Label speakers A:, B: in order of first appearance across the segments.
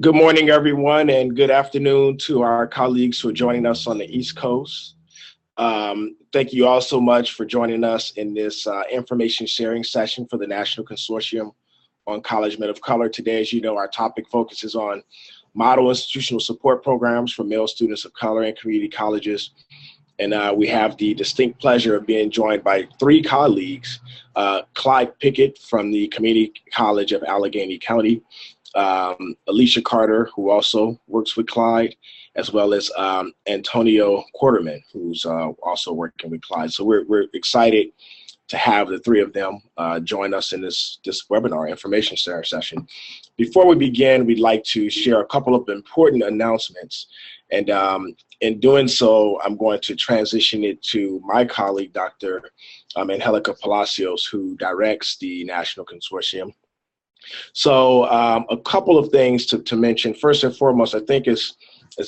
A: Good morning, everyone, and good afternoon to our colleagues who are joining us on the East Coast. Thank you all so much for joining us in this information sharing session for the National Consortium on College Men of Color. Today, as you know, our topic focuses on model institutional support programs for male students of color in community colleges. And we have the distinct pleasure of being joined by three colleagues, Clyde Pickett from the Community College of Allegheny County, Alicia Carter, who also works with Clyde, as well as Antonio Quarterman, who's also working with Clyde. So we're excited to have the three of them join us in this webinar information sharing session. Before we begin, we'd like to share a couple of important announcements. And in doing so, I'm going to transition it to my colleague, Dr. Angelica Palacios, who directs the National Consortium. So a couple of things to mention. First and foremost, I think as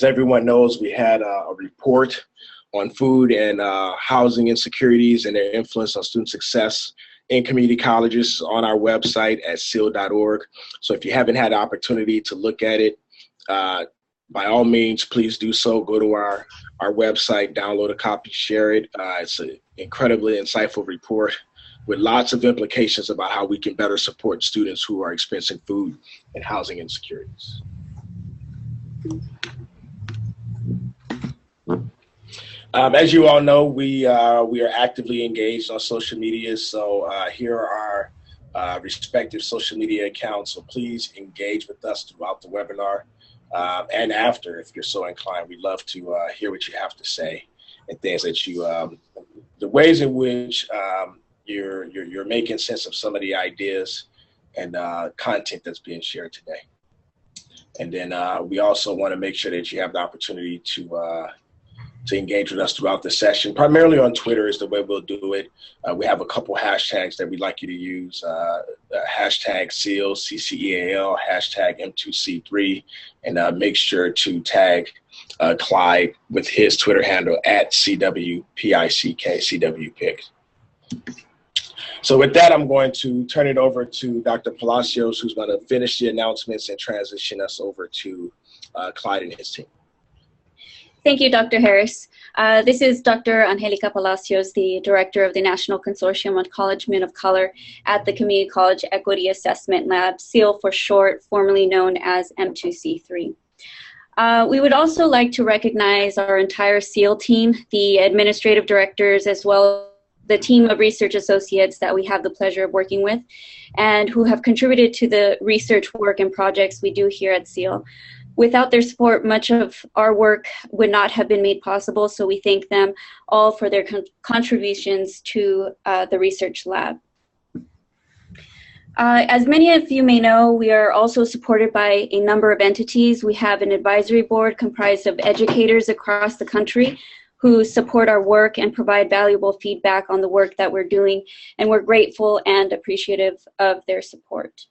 A: everyone knows, we had a report on food and housing insecurities and their influence on student success in community colleges on our website at seal.org. So if you haven't had the opportunity to look at it, by all means, please do so. Go to our website, download a copy, share it. It's an incredibly insightful report with lots of implications about how we can better support students who are experiencing food and housing insecurities. As you all know, we are actively engaged on social media. So here are our respective social media accounts. So please engage with us throughout the webinar and after, if you're so inclined. We'd love to hear what you have to say and things that you, the ways in which you're making sense of some of the ideas and content that's being shared today. And then we also want to make sure that you have the opportunity to engage with us throughout the session. Primarily on Twitter is the way we'll do it. We have a couple hashtags that we'd like you to use. Hashtag SEAL, CCEAL, hashtag M2C3, and make sure to tag Clyde with his Twitter handle at CWPICK, CWPIC. So with that, I'm going to turn it over to Dr. Palacios, who's going to finish the announcements and transition us over to Clyde and his team.
B: Thank you, Dr. Harris. This is Dr. Angelica Palacios, the Director of the National Consortium on College Men of Color at the Community College Equity Assessment Lab, SEAL for short, formerly known as M2C3. We would also like to recognize our entire SEAL team, the administrative directors, as well as the team of research associates that we have the pleasure of working with and who have contributed to the research work and projects we do here at SEAL. Without their support, much of our work would not have been made possible, so we thank them all for their contributions to the research lab. As many of you may know, we are also supported by a number of entities. We have an advisory board comprised of educators across the country who support our work and provide valuable feedback on the work that we're doing, and we're grateful and appreciative of their support.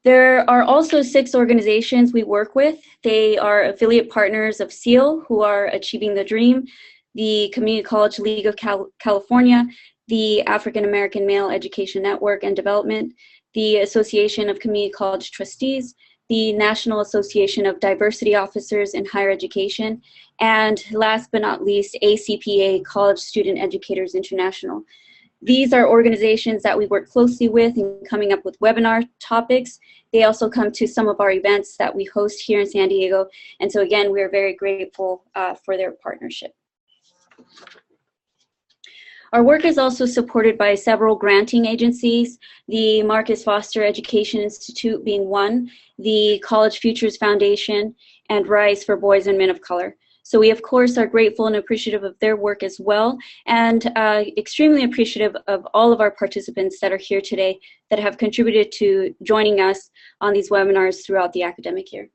B: There are also 6 organizations we work with. They are affiliate partners of SEAL, who are Achieving the Dream, the Community College League of California, the African American Male Education Network and Development, the Association of Community College Trustees, the National Association of Diversity Officers in Higher Education, and last but not least, ACPA, College Student Educators International. These are organizations that we work closely with in coming up with webinar topics. They also come to some of our events that we host here in San Diego. And so again, we are very grateful for their partnership. Our work is also supported by several granting agencies, the Marcus Foster Education Institute being one, the College Futures Foundation, and RISE for Boys and Men of Color. So we, of course, are grateful and appreciative of their work as well, and extremely appreciative of all of our participants that are here today that have contributed to joining us on these webinars throughout the academic year.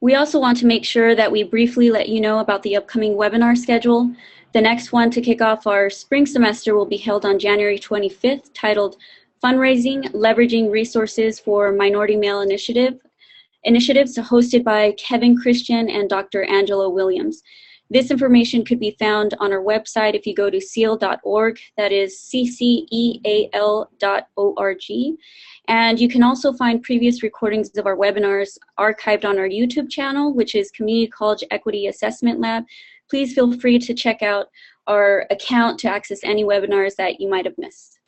B: We also want to make sure that we briefly let you know about the upcoming webinar schedule. The next one to kick off our spring semester will be held on January 25th, titled Fundraising, Leveraging Resources for Minority Male Initiatives, hosted by Kevin Christian and Dr. Angela Williams. This information could be found on our website if you go to ceal.org, that is cceal.org. And you can also find previous recordings of our webinars archived on our YouTube channel, which is Community College Equity Assessment Lab. Please feel free to check out our account to access any webinars that you might have missed.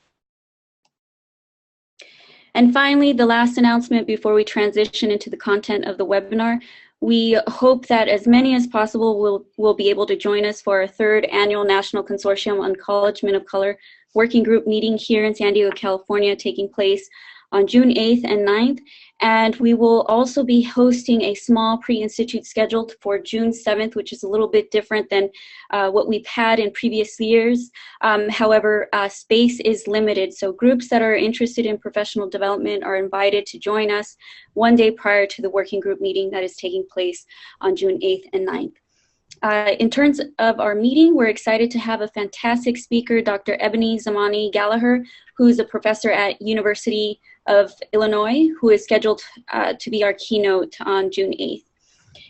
B: And finally, the last announcement before we transition into the content of the webinar, we hope that as many as possible will be able to join us for our 3rd annual National Consortium on College Men of Color working group meeting here in San Diego, California, taking place on June 8th and 9th. And we will also be hosting a small pre-institute scheduled for June 7th, which is a little bit different than what we've had in previous years. However, space is limited, so groups that are interested in professional development are invited to join us one day prior to the working group meeting that is taking place on June 8th and 9th. In terms of our meeting, we're excited to have a fantastic speaker, Dr. Ebony Zamani Gallagher, who is a professor at University of Illinois, who is scheduled to be our keynote on June 8th.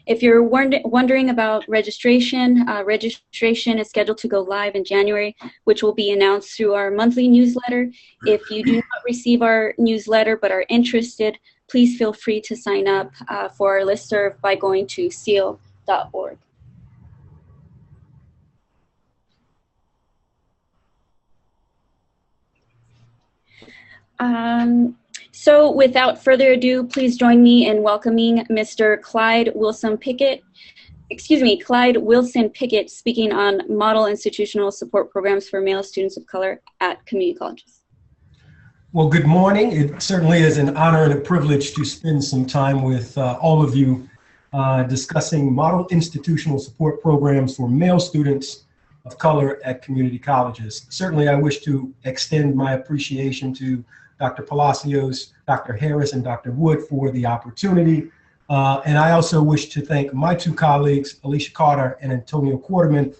B: If you're wondering about registration, registration is scheduled to go live in January, which will be announced through our monthly newsletter. If you do not receive our newsletter but are interested, please feel free to sign up for our listserv by going to ceal.org. So without further ado, please join me in welcoming Mr. Clyde Wilson Pickett, speaking on model institutional support programs for male students of color at community colleges.
C: Well, good morning. It certainly is an honor and a privilege to spend some time with all of you discussing model institutional support programs for male students of color at community colleges. Certainly, I wish to extend my appreciation to Dr. Palacios, Dr. Harris, and Dr. Wood for the opportunity. And I also wish to thank my 2 colleagues, Alicia Carter and Antonio Quarterman,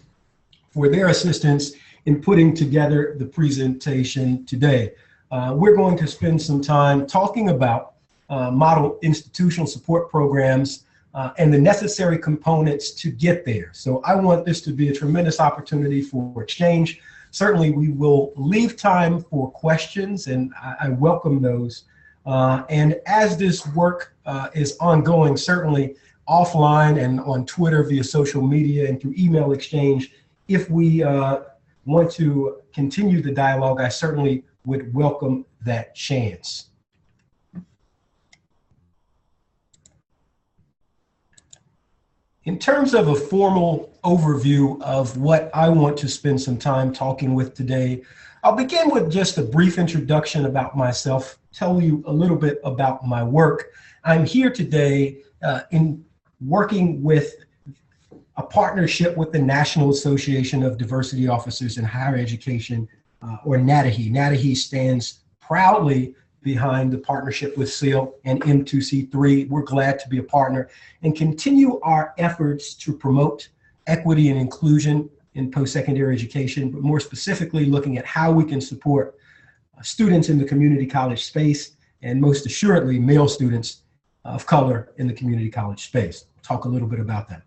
C: for their assistance in putting together the presentation today. We're going to spend some time talking about model institutional support programs and the necessary components to get there. So I want this to be a tremendous opportunity for exchange. Certainly, we will leave time for questions, and I welcome those. And as this work is ongoing, certainly offline and on Twitter, via social media, and through email exchange, if we want to continue the dialogue, I certainly would welcome that chance. In terms of a formal overview of what I want to spend some time talking with today, I'll begin with just a brief introduction about myself, tell you a little bit about my work. I'm here today in working with a partnership with the National Association of Diversity Officers in Higher Education, or NADIHE. NADIHE stands proudly behind the partnership with CEAL and M2C3. We're glad to be a partner and continue our efforts to promote equity and inclusion in post-secondary education, but more specifically looking at how we can support students in the community college space, and most assuredly male students of color in the community college space. I'll talk a little bit about that.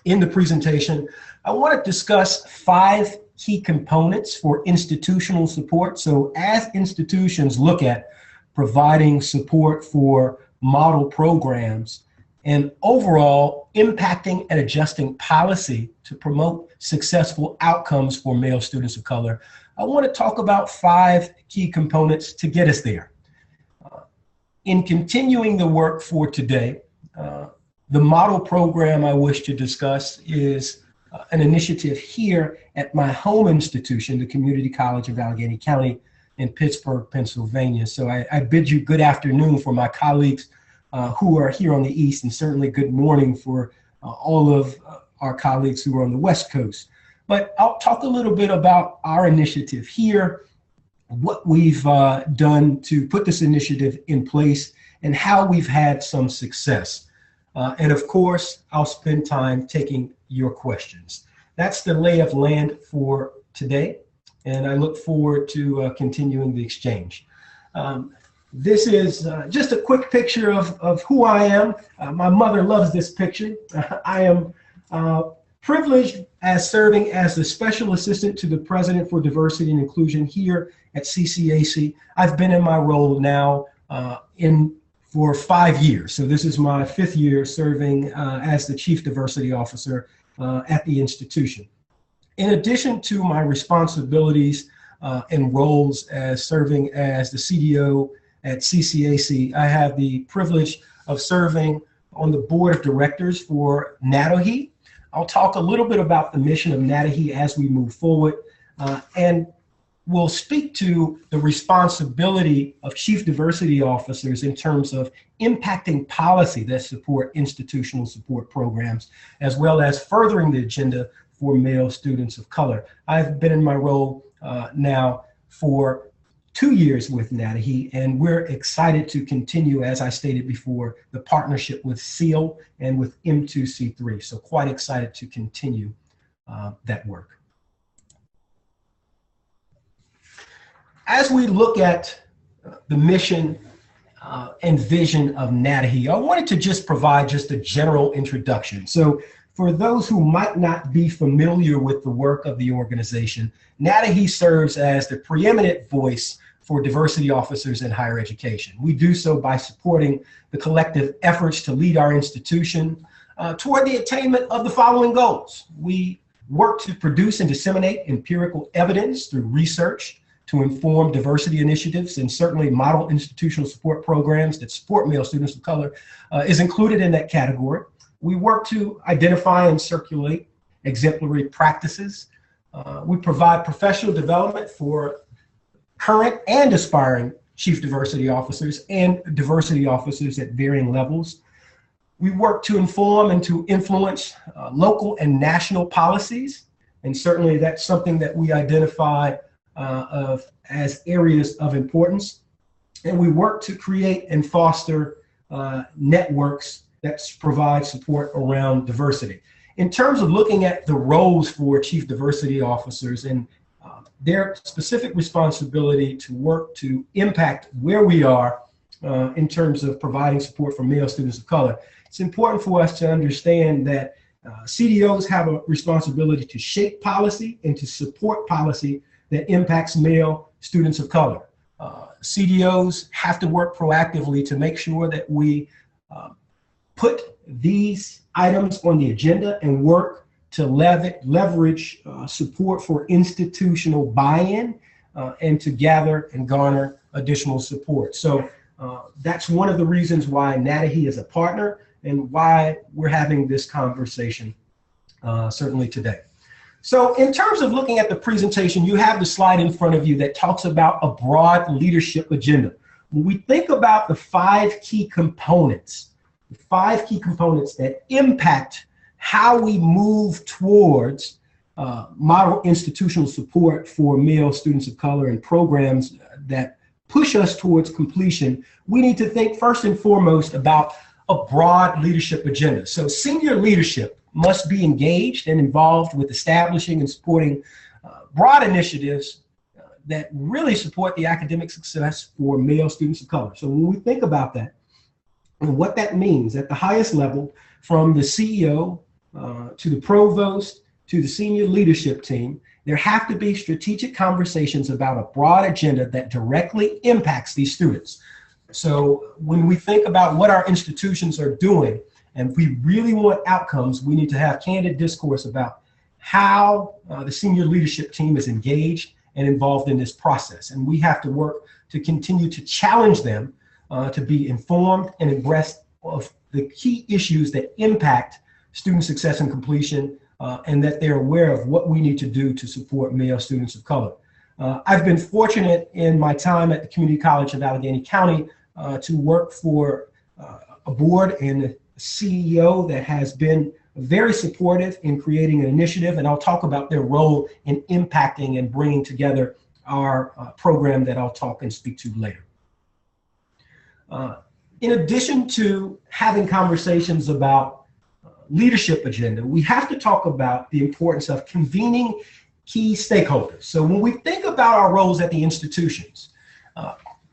C: In the presentation, I want to discuss 5 key components for institutional support. So as institutions look at providing support for model programs and overall impacting and adjusting policy to promote successful outcomes for male students of color, I want to talk about 5 key components to get us there. In continuing the work for today, the model program I wish to discuss is an initiative here at my home institution, the Community College of Allegheny County in Pittsburgh, Pennsylvania. So I bid you good afternoon for my colleagues who are here on the East, and certainly good morning for all of our colleagues who are on the West Coast. But I'll talk a little bit about our initiative here, what we've done to put this initiative in place, and how we've had some success. And of course, I'll spend time taking your questions. That's the lay of land for today, and I look forward to continuing the exchange. This is just a quick picture of who I am. My mother loves this picture. I am privileged as serving as the special assistant to the president for diversity and inclusion here at CCAC. I've been in my role now for 5 years. So this is my 5th year serving as the chief diversity officer at the institution. In addition to my responsibilities and roles as serving as the CDO at CCAC, I have the privilege of serving on the board of directors for NADOHE. I'll talk a little bit about the mission of NADOHE as we move forward, and we'll speak to the responsibility of chief diversity officers in terms of impacting policy that support institutional support programs, as well as furthering the agenda for male students of color. I've been in my role now for 2 years with NADOHE, and we're excited to continue, as I stated before, the partnership with SEAL and with M2C3. So quite excited to continue that work. As we look at the mission and vision of NADOHE, I wanted to just provide just a general introduction. So for those who might not be familiar with the work of the organization, NADOHE serves as the preeminent voice for diversity officers in higher education. We do so by supporting the collective efforts to lead our institution toward the attainment of the following goals. We work to produce and disseminate empirical evidence through research to inform diversity initiatives, and certainly model institutional support programs that support male students of color is included in that category. We work to identify and circulate exemplary practices. We provide professional development for current and aspiring chief diversity officers and diversity officers at varying levels. We work to inform and to influence local and national policies, and certainly that's something that we identify as areas of importance. And we work to create and foster networks that provide support around diversity. In terms of looking at the roles for chief diversity officers and their specific responsibility to work to impact where we are in terms of providing support for male students of color, it's important for us to understand that CDOs have a responsibility to shape policy and to support policy that impacts male students of color. CDOs have to work proactively to make sure that we put these items on the agenda and work to leverage support for institutional buy-in and to gather and garner additional support. So that's one of the reasons why NADOHE is a partner and why we're having this conversation certainly today. So in terms of looking at the presentation, you have the slide in front of you that talks about a broad leadership agenda. When we think about the 5 key components, that impact how we move towards model institutional support for male students of color and programs that push us towards completion, we need to think first and foremost about a broad leadership agenda. So senior leadership must be engaged and involved with establishing and supporting broad initiatives that really support the academic success for male students of color. So when we think about that and what that means at the highest level, from the CEO to the provost to the senior leadership team, there have to be strategic conversations about a broad agenda that directly impacts these students. So when we think about what our institutions are doing, and if we really want outcomes, we need to have candid discourse about how the senior leadership team is engaged and involved in this process. And we have to work to continue to challenge them to be informed and abreast of the key issues that impact student success and completion, and that they're aware of what we need to do to support male students of color. I've been fortunate in my time at the Community College of Allegheny County to work for a board and a CEO that has been very supportive in creating an initiative, and I'll talk about their role in impacting and bringing together our program that I'll talk and speak to later. In addition to having conversations about leadership agenda, we have to talk about the importance of convening key stakeholders. So when we think about our roles at the institutions,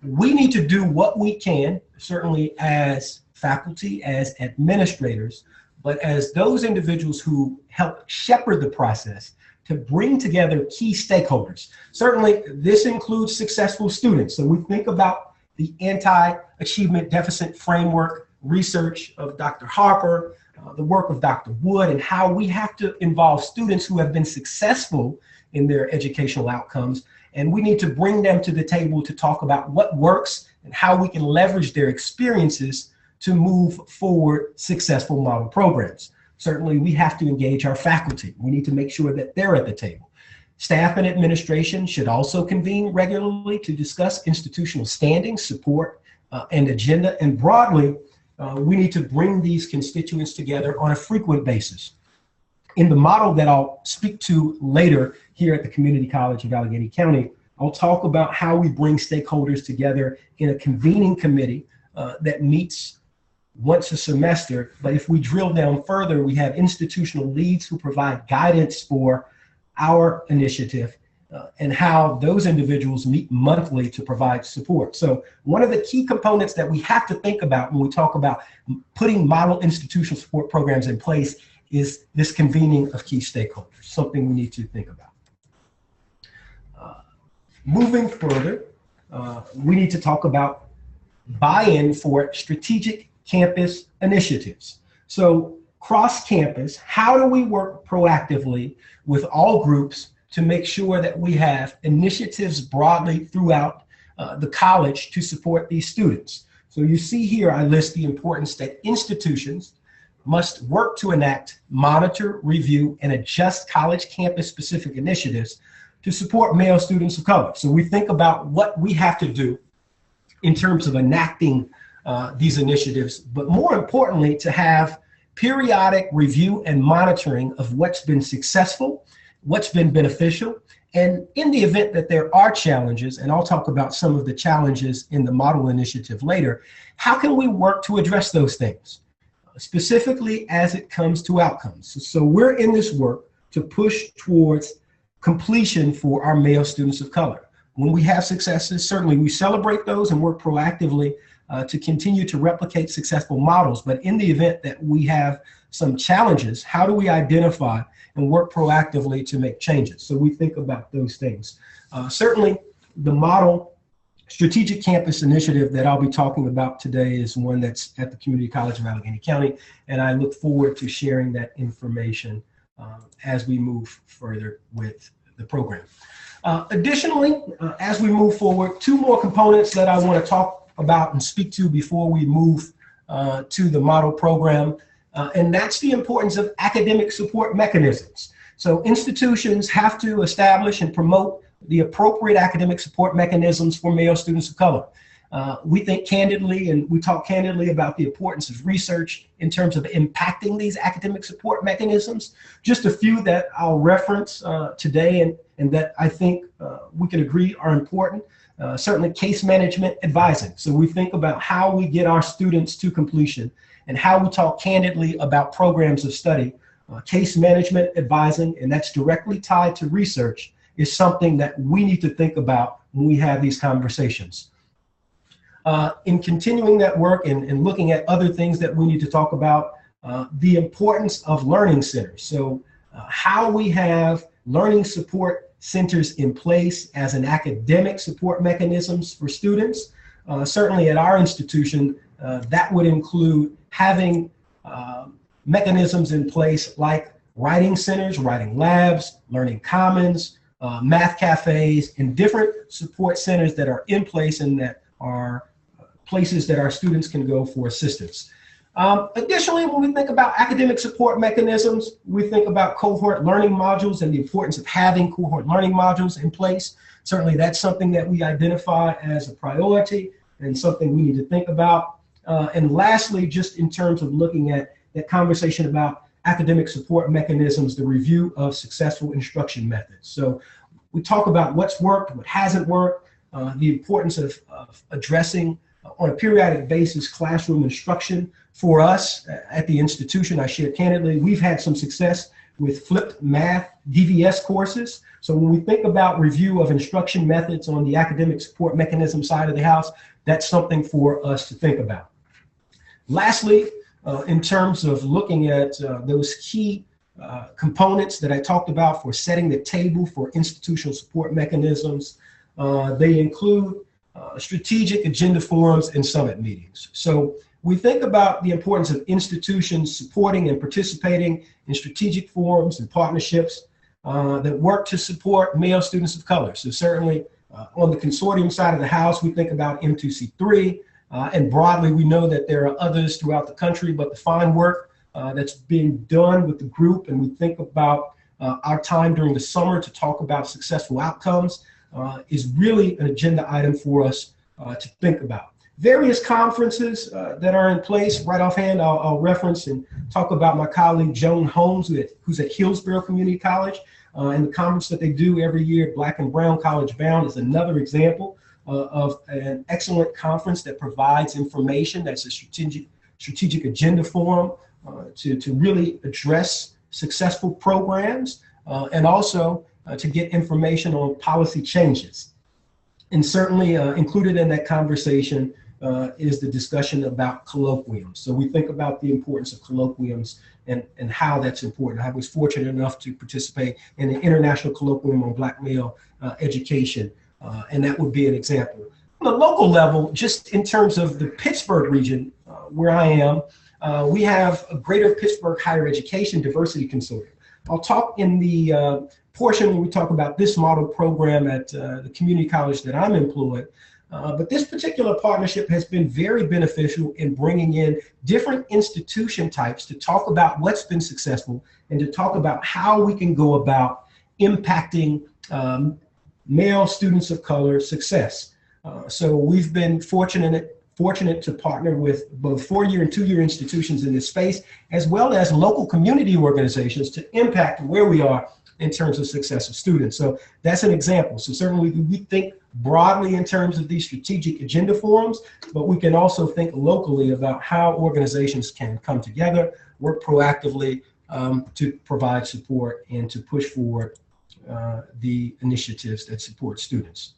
C: we need to do what we can, certainly as faculty, as administrators, but as those individuals who help shepherd the process to bring together key stakeholders. Certainly, this includes successful students. So we think about the anti-achievement deficit framework research of Dr. Harper, the work of Dr. Wood, and how we have to involve students who have been successful in their educational outcomes. And we need to bring them to the table to talk about what works and how we can leverage their experiences to move forward successful model programs. Certainly, we have to engage our faculty. We need to make sure that they're at the table. Staff and administration should also convene regularly to discuss institutional standing, support, and agenda. And broadly, we need to bring these constituents together on a frequent basis. In the model that I'll speak to later here at the Community College of Allegheny County, I'll talk about how we bring stakeholders together in a convening committee that meets once a semester. But if we drill down further, we have institutional leads who provide guidance for our initiative and how those individuals meet monthly to provide support. So one of the key components that we have to think about when we talk about putting model institutional support programs in place is this convening of key stakeholders, something we need to think about. Moving further, we need to talk about buy-in for strategic campus initiatives. So cross-campus, how do we work proactively with all groups to make sure that we have initiatives broadly throughout the college to support these students? So you see here, I list the importance that institutions must work to enact, monitor, review, and adjust college campus-specific initiatives to support male students of color. So we think about what we have to do in terms of enacting these initiatives, but more importantly, to have periodic review and monitoring of what's been successful, what's been beneficial, and in the event that there are challenges, and I'll talk about some of the challenges in the model initiative later, how can we work to address those things, specifically as it comes to outcomes? So we're in this work to push towards completion for our male students of color. When we have successes, certainly we celebrate those and work proactively to continue to replicate successful models. But in the event that we have some challenges, how do we identify and work proactively to make changes? So we think about those things. Certainly the model strategic campus initiative that I'll be talking about today is one that's at the Community College of Allegheny County, and I look forward to sharing that information as we move further with the program. Additionally, as we move forward, two more components that I want to talk about and speak to before we move to the model program, and that's the importance of academic support mechanisms. So institutions have to establish and promote the appropriate academic support mechanisms for male students of color. We think candidly, and we talk candidly about the importance of research in terms of impacting these academic support mechanisms. Just a few that I'll reference today and that I think we can agree are important. Certainly case management advising. So we think about how we get our students to completion and how we talk candidly about programs of study. Case management advising, and that's directly tied to research, is something that we need to think about when we have these conversations. In continuing that work and looking at other things that we need to talk about, the importance of learning centers. So how we have learning support centers in place as an academic support mechanisms for students. Certainly at our institution, that would include having mechanisms in place like writing centers, writing labs, learning commons, math cafes, and different support centers that are in place and that are places that our students can go for assistance. Additionally, when we think about academic support mechanisms, we think about cohort learning modules and the importance of having cohort learning modules in place. Certainly that's something that we identify as a priority and something we need to think about. And lastly, just in terms of looking at that conversation about academic support mechanisms, the review of successful instruction methods. So we talk about what's worked, what hasn't worked, the importance of addressing on a periodic basis classroom instruction. For us at the institution, I share candidly, we've had some success with flipped math DVS courses. So when we think about review of instruction methods on the academic support mechanism side of the house, that's something for us to think about. Lastly, in terms of looking at those key components that I talked about for setting the table for institutional support mechanisms. They include strategic agenda forums and summit meetings. So we think about the importance of institutions supporting and participating in strategic forums and partnerships that work to support male students of color. So certainly on the consortium side of the house, we think about M2C3, and broadly we know that there are others throughout the country, but the fine work that's being done with the group, and we think about our time during the summer to talk about successful outcomes is really an agenda item for us to think about. Various conferences that are in place. Right offhand, I'll reference and talk about my colleague Joan Holmes, who's at Hillsborough Community College, and the conference that they do every year, Black and Brown College Bound, is another example of an excellent conference that provides information. That's a strategic agenda forum to really address successful programs and also to get information on policy changes. And certainly included in that conversation is the discussion about colloquiums. So we think about the importance of colloquiums and how that's important. I was fortunate enough to participate in the International Colloquium on Black Male Education, and that would be an example. On the local level, just in terms of the Pittsburgh region, where I am, we have a Greater Pittsburgh Higher Education Diversity Consortium. I'll talk in the portion when we talk about this model program at the community college that I'm employed. But this particular partnership has been very beneficial in bringing in different institution types to talk about what's been successful and to talk about how we can go about impacting male students of color success. So we've been fortunate to partner with both 4-year and 2-year institutions in this space, as well as local community organizations to impact where we are in terms of success of students. So that's an example. So certainly we think broadly in terms of these strategic agenda forums, but we can also think locally about how organizations can come together, work proactively to provide support and to push forward the initiatives that support students.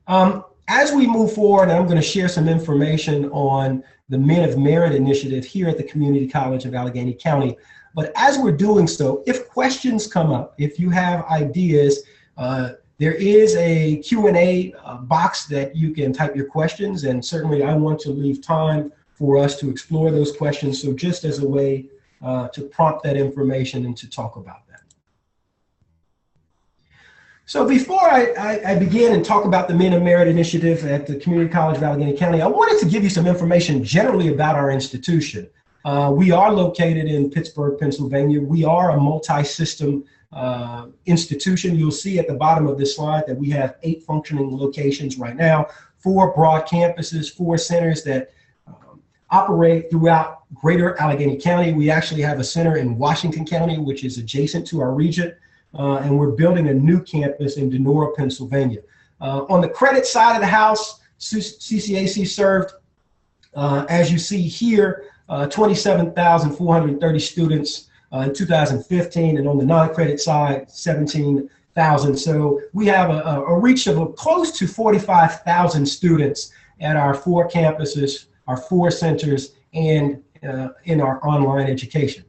C: As we move forward, I'm going to share some information on the Men of Merit initiative here at the Community College of Allegheny County. But as we're doing so, if questions come up, if you have ideas, there is a Q&A box that you can type your questions, and certainly I want to leave time for us to explore those questions. So just as a way to prompt that information and to talk about that. So before I begin and talk about the Men of Merit initiative at the Community College of Allegheny County, I wanted to give you some information generally about our institution. We are located in Pittsburgh, Pennsylvania. We are a multi-system institution. You'll see at the bottom of this slide that we have 8 functioning locations right now, 4 broad campuses, 4 centers that operate throughout greater Allegheny County. We actually have a center in Washington County, which is adjacent to our region, and we're building a new campus in Donora, Pennsylvania. On the credit side of the house, CCAC served, as you see here, 27,430 students in 2015, and on the non-credit side, 17,000. So we have a reach of close to 45,000 students at our 4 campuses, our 4 centers, and in our online education.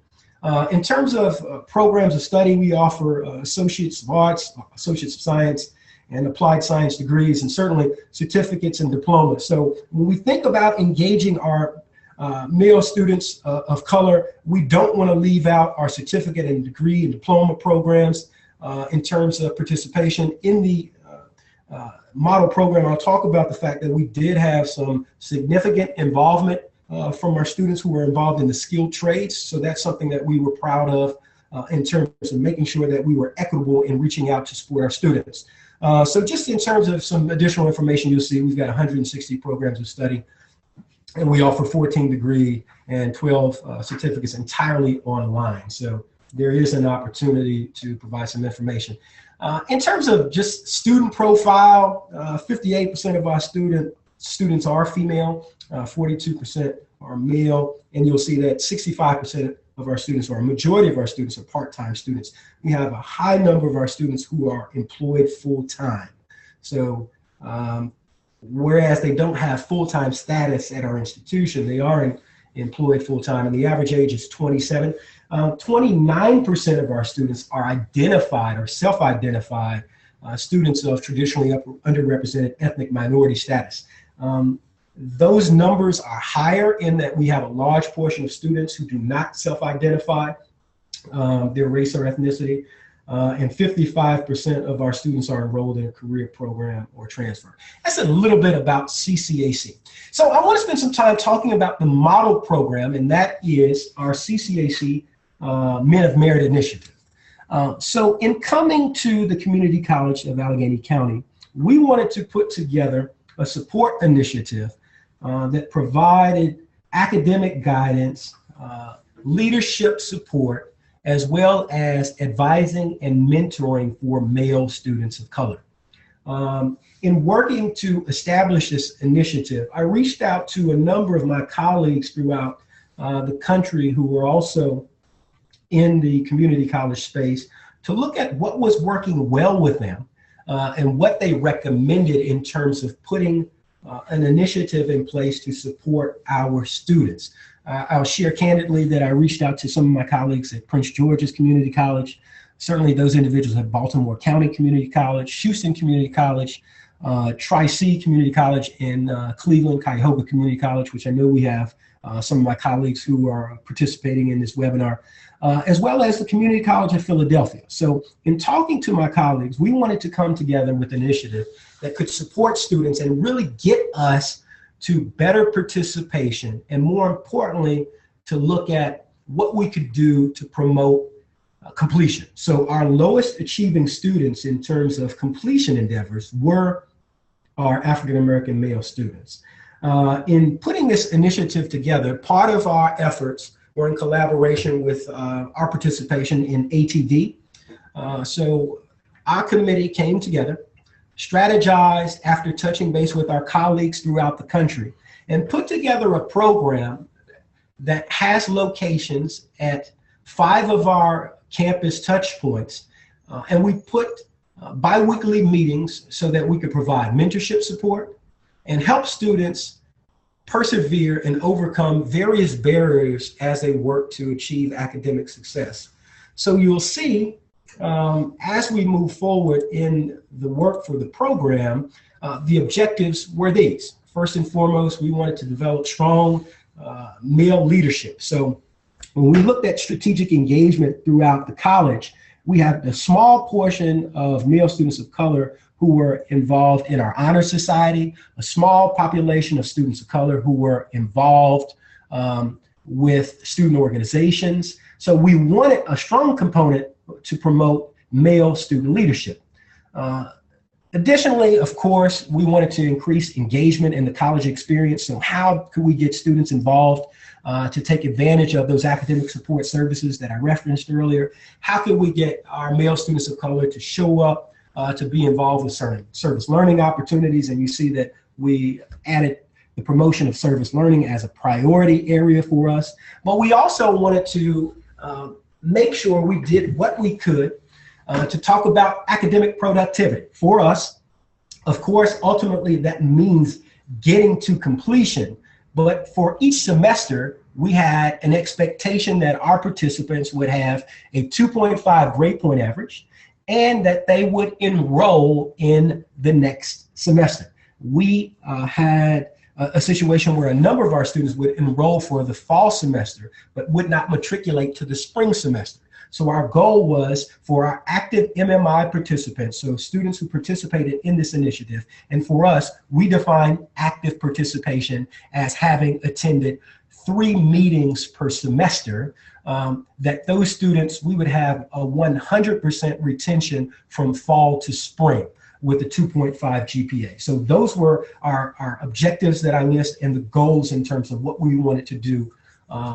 C: In terms of programs of study, we offer Associates of Arts, Associates of Science, and Applied Science degrees, and certainly certificates and diplomas. So when we think about engaging our male students of color, we don't want to leave out our certificate and degree and diploma programs in terms of participation. In the model program, I'll talk about the fact that we did have some significant involvement from our students who were involved in the skilled trades. So that's something that we were proud of in terms of making sure that we were equitable in reaching out to support our students. So just in terms of some additional information, you'll see we've got 160 programs of study, and we offer 14 degree and 12 certificates entirely online. So there is an opportunity to provide some information. In terms of just student profile, 58% of our students are female, 42% are male, and you'll see that 65% of our students, or a majority of our students, are part-time students. We have a high number of our students who are employed full-time. So whereas they don't have full-time status at our institution, they are employed full-time, and the average age is 27. 29% of our students are identified or self-identified students of traditionally underrepresented ethnic minority status. Those numbers are higher in that we have a large portion of students who do not self-identify their race or ethnicity, and 55% of our students are enrolled in a career program or transfer. That's a little bit about CCAC. So I want to spend some time talking about the model program, and that is our CCAC Men of Merit Initiative. So in coming to the Community College of Allegheny County, we wanted to put together a support initiative that provided academic guidance, leadership support, as well as advising and mentoring for male students of color. In working to establish this initiative, I reached out to a number of my colleagues throughout the country who were also in the community college space to look at what was working well with them and what they recommended in terms of putting an initiative in place to support our students. I'll share candidly that I reached out to some of my colleagues at Prince George's Community College. Certainly those individuals at Baltimore County Community College, Houston Community College, Tri-C Community College, and Cleveland Cuyahoga Community College, which I know we have some of my colleagues who are participating in this webinar, as well as the Community College of Philadelphia. So in talking to my colleagues, we wanted to come together with an initiative that could support students and really get us to better participation, and more importantly, to look at what we could do to promote completion. So our lowest achieving students in terms of completion endeavors were our African-American male students. In putting this initiative together, part of our efforts were in collaboration with our participation in ATD. So our committee came together, strategized after touching base with our colleagues throughout the country, and put together a program that has locations at 5 of our campus touch points. And we put bi-weekly meetings so that we could provide mentorship support and help students persevere and overcome various barriers as they work to achieve academic success. So you'll see as we move forward in the work for the program, the objectives were these. First and foremost, we wanted to develop strong male leadership. So when we looked at strategic engagement throughout the college, we had a small portion of male students of color who were involved in our honor society, a small population of students of color who were involved with student organizations. So we wanted a strong component to promote male student leadership. Additionally, of course, we wanted to increase engagement in the college experience. So how could we get students involved to take advantage of those academic support services that I referenced earlier? How could we get our male students of color to show up to be involved with certain service learning opportunities? And you see that we added the promotion of service learning as a priority area for us. But we also wanted to make sure we did what we could to talk about academic productivity. For us, of course, ultimately that means getting to completion. But for each semester, we had an expectation that our participants would have a 2.5 grade point average and that they would enroll in the next semester. We had a situation where a number of our students would enroll for the fall semester, but would not matriculate to the spring semester. So our goal was for our active MMI participants, so students who participated in this initiative, and for us, we define active participation as having attended 3 meetings per semester, that those students, we would have a 100% retention from fall to spring with a 2.5 GPA. So those were our objectives that I list and the goals in terms of what we wanted to do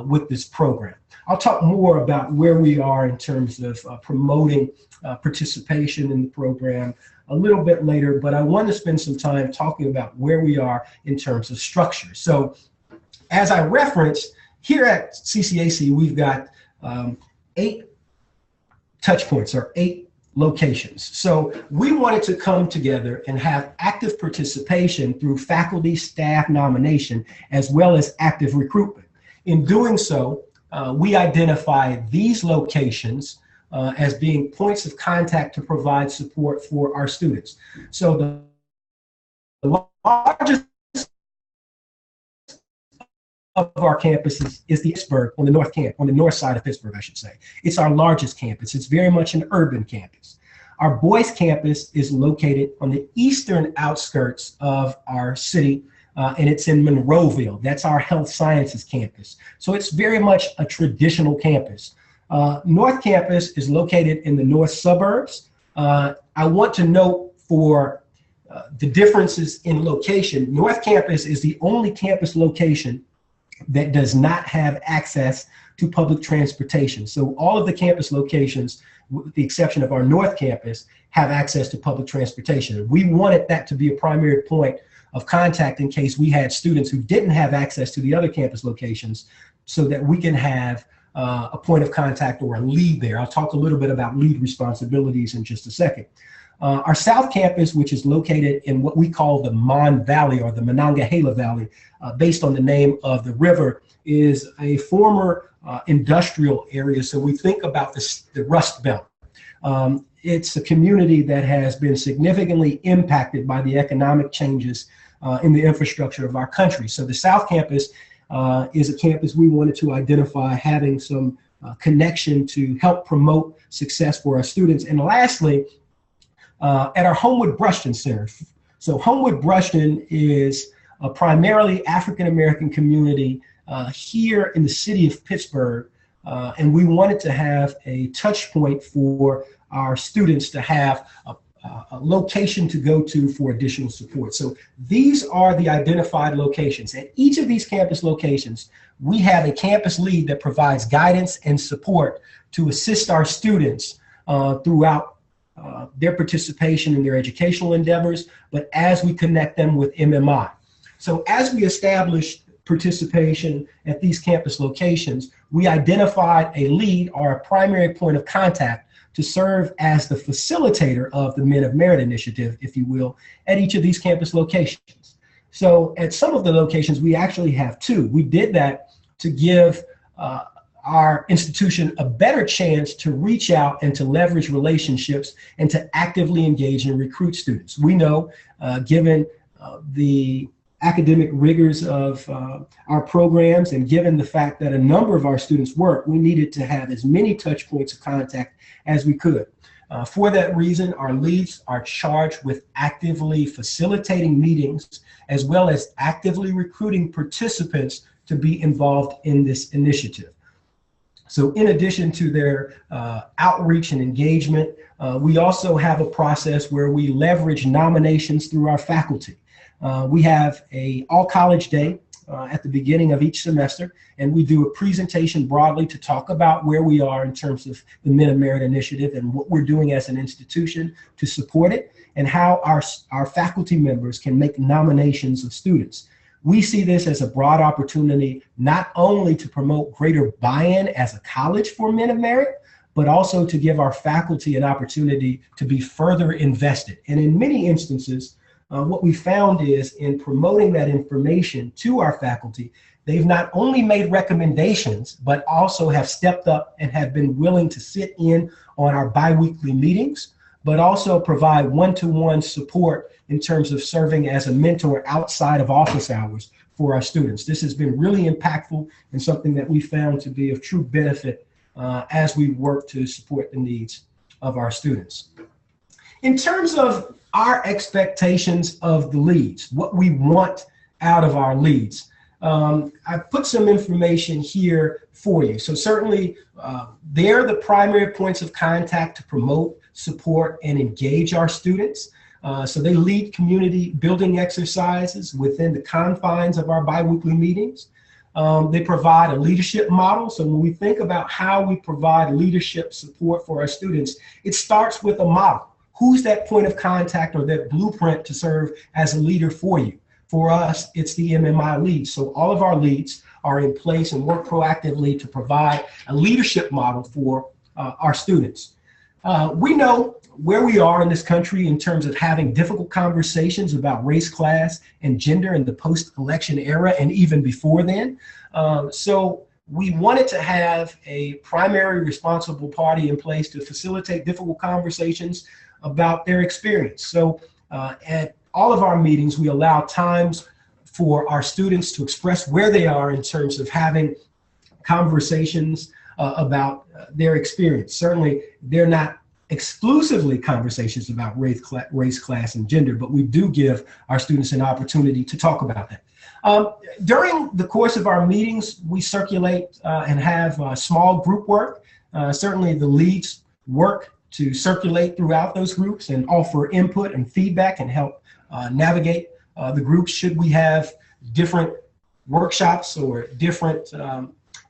C: with this program. I'll talk more about where we are in terms of promoting participation in the program a little bit later, but I want to spend some time talking about where we are in terms of structure. So as I referenced, here at CCAC, we've got 8 touch points or 8 locations. So we wanted to come together and have active participation through faculty, staff nomination, as well as active recruitment. In doing so, we identify these locations as being points of contact to provide support for our students. So the largest of our campuses is the Pittsburgh on the north side of Pittsburgh, I should say. It's our largest campus. It's very much an urban campus. Our Boyce campus is located on the eastern outskirts of our city, and it's in Monroeville. That's our health sciences campus. So it's very much a traditional campus. North Campus is located in the north suburbs. I want to note for the differences in location, North Campus is the only campus location that does not have access to public transportation. So all of the campus locations, with the exception of our North Campus, have access to public transportation. We wanted that to be a primary point of contact in case we had students who didn't have access to the other campus locations, so that we can have a point of contact or a lead there. I'll talk a little bit about lead responsibilities in just a second. Our South Campus, which is located in what we call the Mon Valley, or the Monongahela Valley, based on the name of the river, is a former industrial area. So we think about the Rust Belt. It's a community that has been significantly impacted by the economic changes in the infrastructure of our country. So the South Campus is a campus we wanted to identify having some connection to help promote success for our students. And lastly, at our Homewood Brushton Center. So Homewood Brushton is a primarily African-American community here in the city of Pittsburgh, and we wanted to have a touch point for our students to have a location to go to for additional support. So these are the identified locations. At each of these campus locations, we have a campus lead that provides guidance and support to assist our students throughout their participation in their educational endeavors, but as we connect them with MMI. So as we established participation at these campus locations, we identified a lead, or a primary point of contact, to serve as the facilitator of the Men of Merit initiative, if you will, at each of these campus locations. So at some of the locations, we actually have two. We did that to give our institution a better chance to reach out and to leverage relationships and to actively engage and recruit students. We know, given the academic rigors of our programs, and given the fact that a number of our students work, we needed to have as many touch points of contact as we could. For that reason, our leads are charged with actively facilitating meetings, as well as actively recruiting participants to be involved in this initiative. So in addition to their outreach and engagement, we also have a process where we leverage nominations through our faculty. We have an all-college day at the beginning of each semester, and we do a presentation broadly to talk about where we are in terms of the Men of Merit initiative and what we're doing as an institution to support it, and how our faculty members can make nominations of students. We see this as a broad opportunity, not only to promote greater buy-in as a college for Men of Merit, but also to give our faculty an opportunity to be further invested. And in many instances, what we found is, in promoting that information to our faculty, they've not only made recommendations, but also have stepped up and have been willing to sit in on our biweekly meetings, but also provide one-to-one support in terms of serving as a mentor outside of office hours for our students. This has been really impactful and something that we found to be of true benefit as we work to support the needs of our students. In terms of our expectations of the leads, what we want out of our leads, I put some information here for you. So certainly they're the primary points of contact to promote, support, and engage our students. So they lead community building exercises within the confines of our biweekly meetings. They provide a leadership model. So when we think about how we provide leadership support for our students, it starts with a model. Who's that point of contact or that blueprint to serve as a leader for you? For us, it's the MMI lead. So all of our leads are in place and work proactively to provide a leadership model for our students. We know where we are in this country in terms of having difficult conversations about race, class, and gender in the post-election era and even before then. So we wanted to have a primary responsible party in place to facilitate difficult conversations about their experience. So at all of our meetings, we allow times for our students to express where they are in terms of having conversations about their experience. Certainly, they're not exclusively conversations about race, class, and gender, but we do give our students an opportunity to talk about that. During the course of our meetings, we circulate and have small group work. Certainly the leads work to circulate throughout those groups and offer input and feedback and help navigate the groups should we have different workshops or different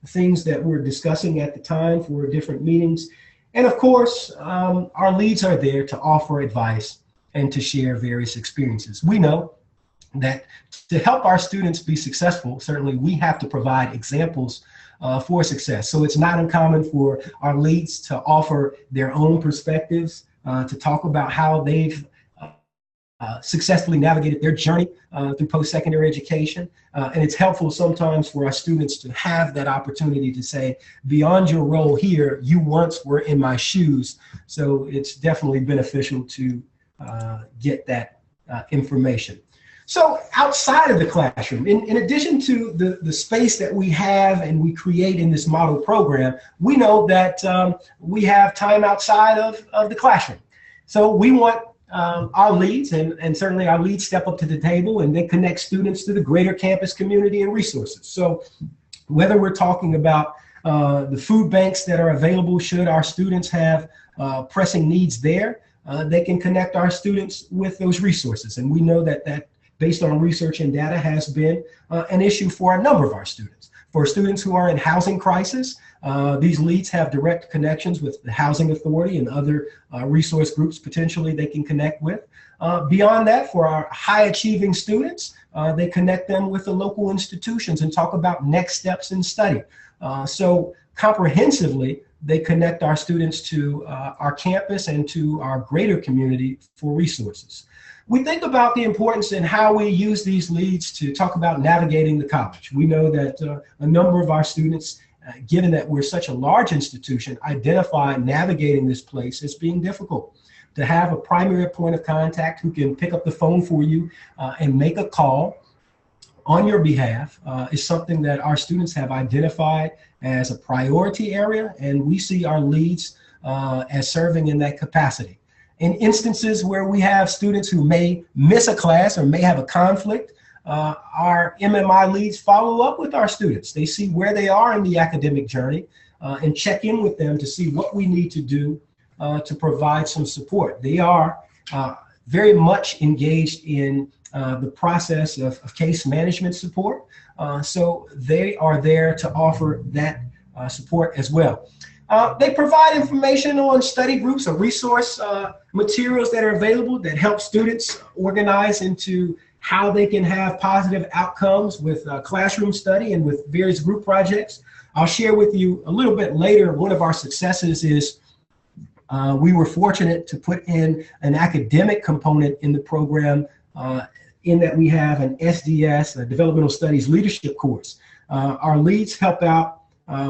C: things that we're discussing at the time for different meetings. And of course, our leads are there to offer advice and to share various experiences. We know that to help our students be successful, certainly we have to provide examples for success. So it's not uncommon for our leads to offer their own perspectives, to talk about how they've successfully navigated their journey through post-secondary education. And it's helpful sometimes for our students to have that opportunity to say, beyond your role here, you once were in my shoes. So it's definitely beneficial to get that information. So outside of the classroom, in addition to the space that we have and we create in this model program, we know that we have time outside of the classroom. So we want our leads, and certainly our leads step up to the table and they connect students to the greater campus community and resources. So whether we're talking about the food banks that are available should our students have pressing needs there, they can connect our students with those resources. And we know that based on research and data has been an issue for a number of our students. For students who are in housing crisis, these leads have direct connections with the Housing Authority and other resource groups potentially they can connect with. Beyond that, for our high achieving students, they connect them with the local institutions and talk about next steps in study. So comprehensively, they connect our students to our campus and to our greater community for resources. We think about the importance in how we use these leads to talk about navigating the college. We know that a number of our students, given that we're such a large institution, identify navigating this place as being difficult. To have a primary point of contact who can pick up the phone for you and make a call on your behalf is something that our students have identified as a priority area, and we see our leads as serving in that capacity. In instances where we have students who may miss a class or may have a conflict, our MMI leads follow up with our students. They see where they are in the academic journey and check in with them to see what we need to do to provide some support. They are very much engaged in the process of case management support. So they are there to offer that support as well. They provide information on study groups or resource materials that are available that help students organize into how they can have positive outcomes with classroom study and with various group projects. I'll share with you a little bit later, one of our successes is we were fortunate to put in an academic component in the program in that we have an SDS, a Developmental Studies Leadership course. Our leads help out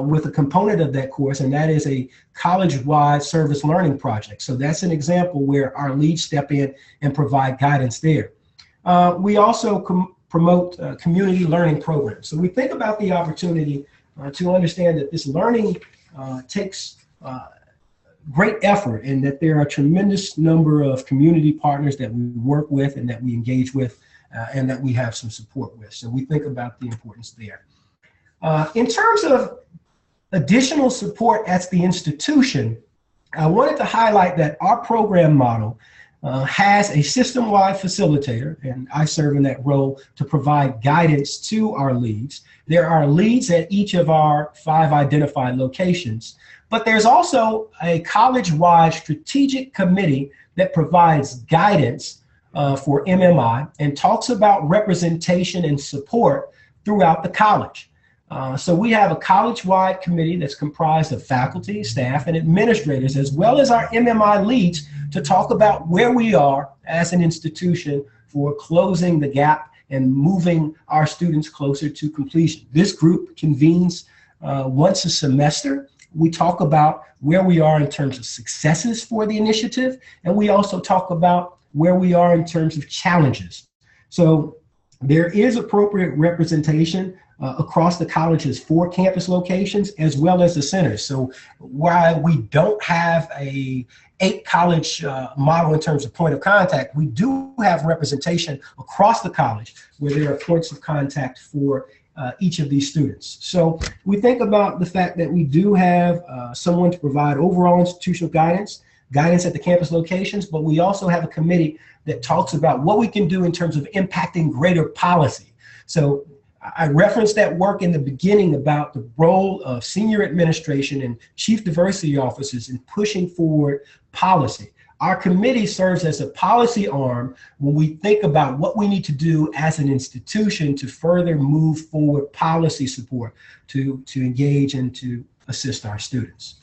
C: with a component of that course, and that is a college-wide service learning project. So that's an example where our leads step in and provide guidance there. We also promote community learning programs. So we think about the opportunity to understand that this learning takes great effort and that there are a tremendous number of community partners that we work with and that we engage with and that we have some support with. So we think about the importance there. In terms of additional support at the institution, I wanted to highlight that our program model has a system-wide facilitator, and I serve in that role to provide guidance to our leads. There are leads at each of our 5 identified locations, but there's also a college-wide strategic committee that provides guidance for MMI and talks about representation and support throughout the college. So we have a college-wide committee that's comprised of faculty, staff, and administrators, as well as our MMI leads, to talk about where we are as an institution for closing the gap and moving our students closer to completion. This group convenes once a semester. We talk about where we are in terms of successes for the initiative, and we also talk about where we are in terms of challenges. So there is appropriate representation across the college's 4 campus locations as well as the centers. So while we don't have a 8-college model in terms of point of contact, we do have representation across the college where there are points of contact for each of these students. So we think about the fact that we do have someone to provide overall institutional guidance at the campus locations, but we also have a committee that talks about what we can do in terms of impacting greater policy. So I referenced that work in the beginning about the role of senior administration and chief diversity officers in pushing forward policy. Our committee serves as a policy arm when we think about what we need to do as an institution to further move forward policy support to engage and to assist our students.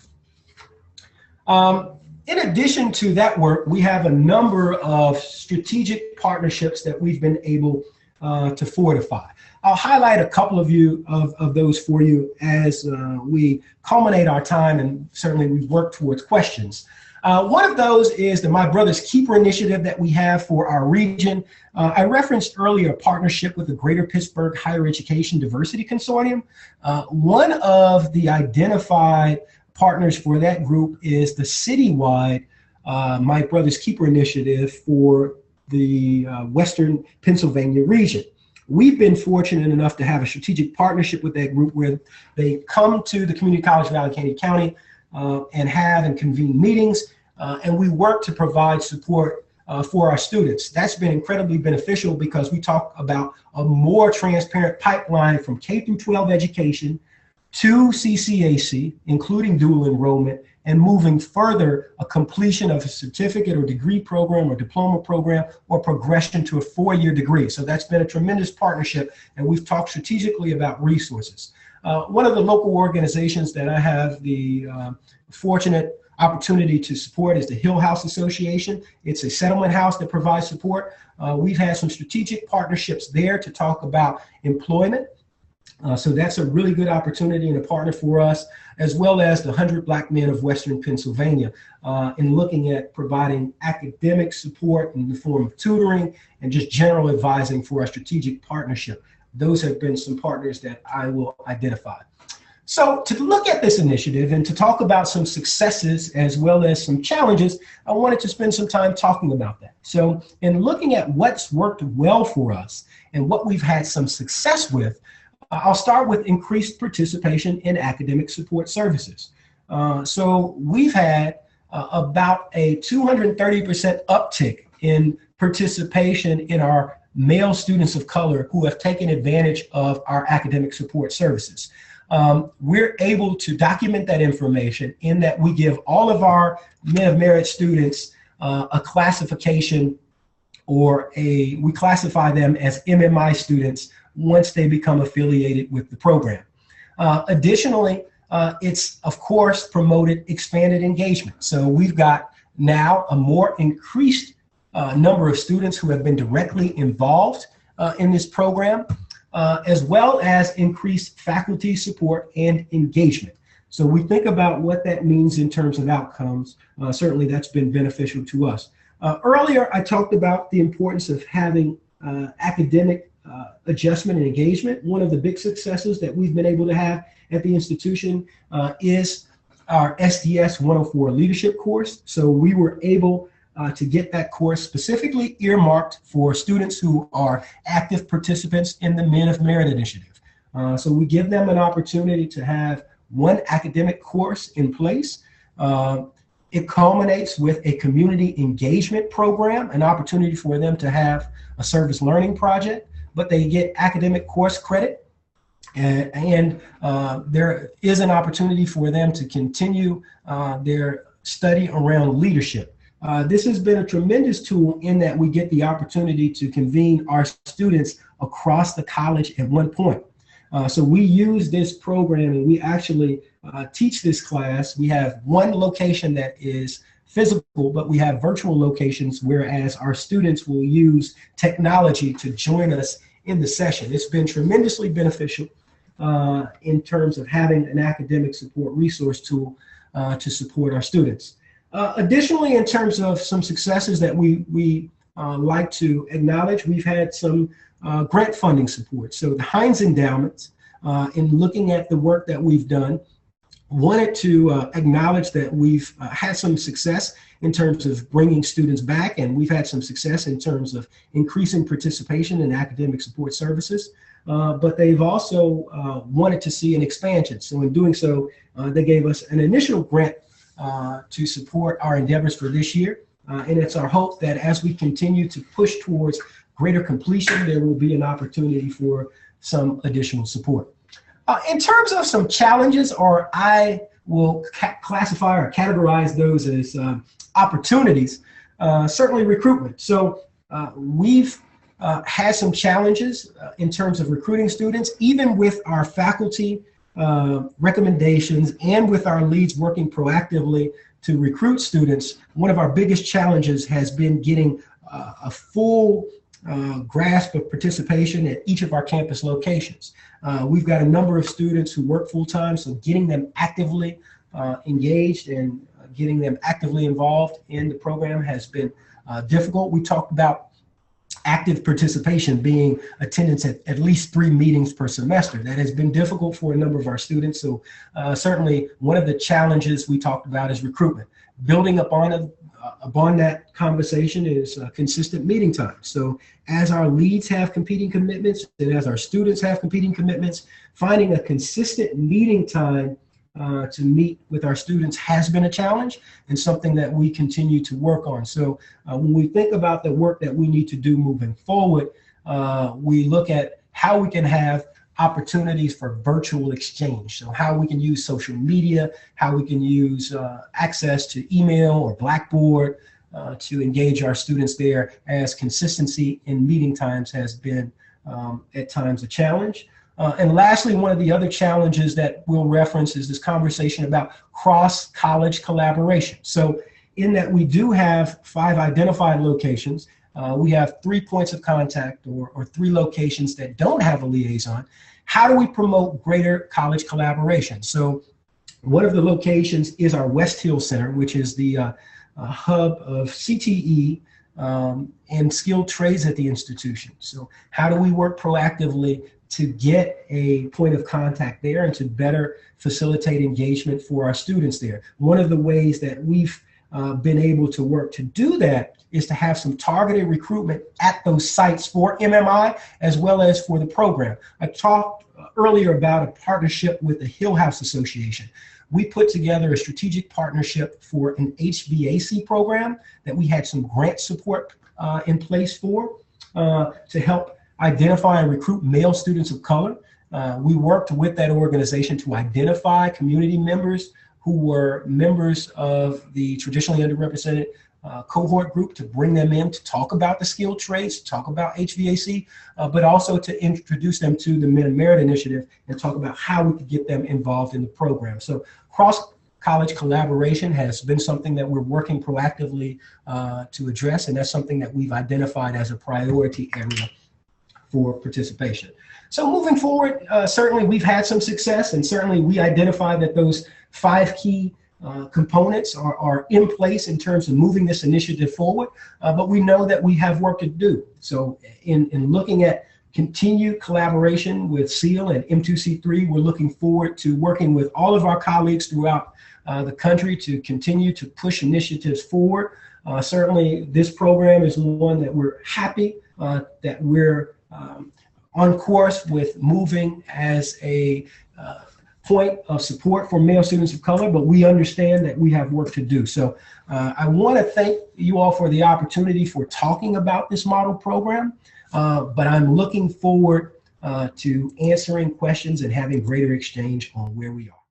C: In addition to that work, we have a number of strategic partnerships that we've been able to fortify. I'll highlight a couple of those for you as we culminate our time, and certainly we work towards questions. One of those is the My Brother's Keeper initiative that we have for our region. I referenced earlier a partnership with the Greater Pittsburgh Higher Education Diversity Consortium. One of the identified partners for that group is the citywide My Brother's Keeper initiative for the Western Pennsylvania region. We've been fortunate enough to have a strategic partnership with that group where they come to the Community College of Allegheny County and have and convene meetings, and we work to provide support for our students. That's been incredibly beneficial because we talk about a more transparent pipeline from K through 12 education to CCAC, including dual enrollment, and moving further a completion of a certificate or degree program or diploma program or progression to a 4-year degree. So that's been a tremendous partnership, and we've talked strategically about resources. One of the local organizations that I have the fortunate opportunity to support is the Hill House Association. It's a settlement house that provides support. We've had some strategic partnerships there to talk about employment. So that's a really good opportunity and a partner for us, as well as the 100 Black Men of Western Pennsylvania in looking at providing academic support in the form of tutoring and just general advising for our strategic partnership. Those have been some partners that I will identify. So to look at this initiative and to talk about some successes as well as some challenges, I wanted to spend some time talking about that. So in looking at what's worked well for us and what we've had some success with, I'll start with increased participation in academic support services. So we've had about a 230% uptick in participation in our male students of color who have taken advantage of our academic support services. We're able to document that information in that we give all of our Men of Merit students a classification, or we classify them as MMI students once they become affiliated with the program. Additionally, it's of course promoted expanded engagement. So we've got now a more increased number of students who have been directly involved in this program, as well as increased faculty support and engagement. So we think about what that means in terms of outcomes. Certainly that's been beneficial to us. Earlier, I talked about the importance of having academic adjustment and engagement. One of the big successes that we've been able to have at the institution is our SDS 104 leadership course. So we were able to get that course specifically earmarked for students who are active participants in the Men of Merit initiative. So we give them an opportunity to have one academic course in place. It culminates with a community engagement program, an opportunity for them to have a service learning project, but they get academic course credit. And there is an opportunity for them to continue their study around leadership. This has been a tremendous tool in that we get the opportunity to convene our students across the college at one point. So we use this program, and we actually teach this class. We have one location that is physical, but we have virtual locations, whereas our students will use technology to join us in the session. It's been tremendously beneficial in terms of having an academic support resource tool to support our students. Additionally, in terms of some successes that we like to acknowledge, we've had some grant funding support. So the Heinz Endowment, in looking at the work that we've done, wanted to acknowledge that we've had some success in terms of bringing students back, and we've had some success in terms of increasing participation in academic support services. But they've also wanted to see an expansion. So in doing so, they gave us an initial grant to support our endeavors for this year. And it's our hope that as we continue to push towards greater completion, there will be an opportunity for some additional support. In terms of some challenges, or I will classify or categorize those as opportunities, certainly recruitment. So we've had some challenges in terms of recruiting students, even with our faculty recommendations and with our leads working proactively to recruit students. One of our biggest challenges has been getting a full grasp of participation at each of our campus locations. We've got a number of students who work full-time, so getting them actively engaged and getting them actively involved in the program has been difficult. We talked about active participation being attendance at least 3 meetings per semester. That has been difficult for a number of our students. So certainly one of the challenges we talked about is recruitment. Building upon that conversation is consistent meeting time. So as our leads have competing commitments and as our students have competing commitments, finding a consistent meeting time to meet with our students has been a challenge and something that we continue to work on. So when we think about the work that we need to do moving forward, we look at how we can have opportunities for virtual exchange. So how we can use social media, how we can use access to email or Blackboard to engage our students there, as consistency in meeting times has been at times a challenge. And lastly, one of the other challenges that we'll reference is this conversation about cross-college collaboration. So in that we do have 5 identified locations, we have 3 points of contact or 3 locations that don't have a liaison. How do we promote greater college collaboration? So one of the locations is our West Hill Center, which is the hub of CTE and skilled trades at the institution. So how do we work proactively to get a point of contact there and to better facilitate engagement for our students there? One of the ways that we've been able to work to do that is to have some targeted recruitment at those sites for MMI as well as for the program. I talked earlier about a partnership with the Hill House Association. We put together a strategic partnership for an HVAC program that we had some grant support in place for to help identify and recruit male students of color. We worked with that organization to identify community members who were members of the traditionally underrepresented cohort group, to bring them in to talk about the skilled trades, to talk about HVAC, but also to introduce them to the Men of Merit Initiative and talk about how we could get them involved in the program. So cross-college collaboration has been something that we're working proactively to address, and that's something that we've identified as a priority area for participation. So moving forward, certainly we've had some success, and certainly we identified that those 5 key components are in place in terms of moving this initiative forward, but we know that we have work to do. So in looking at continued collaboration with SEAL and M2C3, we're looking forward to working with all of our colleagues throughout the country to continue to push initiatives forward. Certainly this program is one that we're happy that we're on course with moving as a point of support for male students of color, but we understand that we have work to do. So I want to thank you all for the opportunity for talking about this model program, but I'm looking forward to answering questions and having greater exchange on where we are.